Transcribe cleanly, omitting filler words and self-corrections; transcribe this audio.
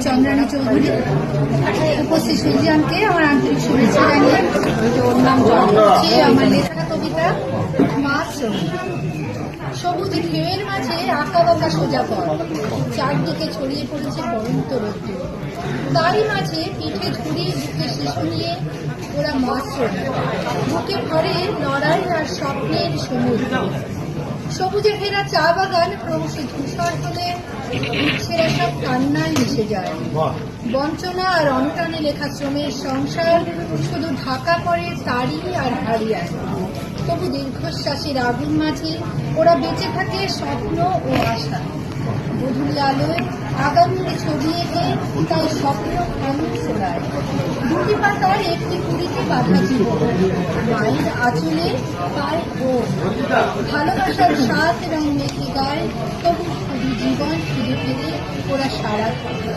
চন্দ্রানী চৌধুরী। উপস্থিত সুজিয়ানকে আমার আন্তরিক শুভেচ্ছা জানিয়ে আমার লেখা কবিতা মাছ সবুজ। সবুজ ঢেউয়ের মাঝে আঁকা বাঁকা সোজা পথ, চারদিকে ছড়িয়ে পড়েছে পরন্ত রোদ্দুর। তারই মাঝে পিঠে ঝুড়ি, বুকে শিশু নিয়ে ওরা মাছ চড়ে, বুকে ভরে লড়াই আর স্বপ্নের সমুদ্র। সবুজে ঘেরা চা বাগান ক্রমশ ধূসর হলে ছেঁড়া সব কান্নায় মিশে যায়। বঞ্চনা আর অনটনে লেখা শ্রমের সংসার শুধু ঢাকা পড়ে তারই আর হারিয়ায়। তবু দীর্ঘশ্বাসের আগুন মাঝে ওরা বেঁচে থাকে স্বপ্ন ও আশা। গধূলি আলোয় আগামীকে ছবি এঁকে তাই স্বপ্ন খানি ছড়ায়। দুটি পাতার একটি কুড়িতে বাঁধা জীবন, মায়ের আঁচলে পায় ও ভালোবাসার স্বাদ এবং মেখে গায়। তবু শুধু জীবন ফিরে ফিরে ওরা সারা থাকে।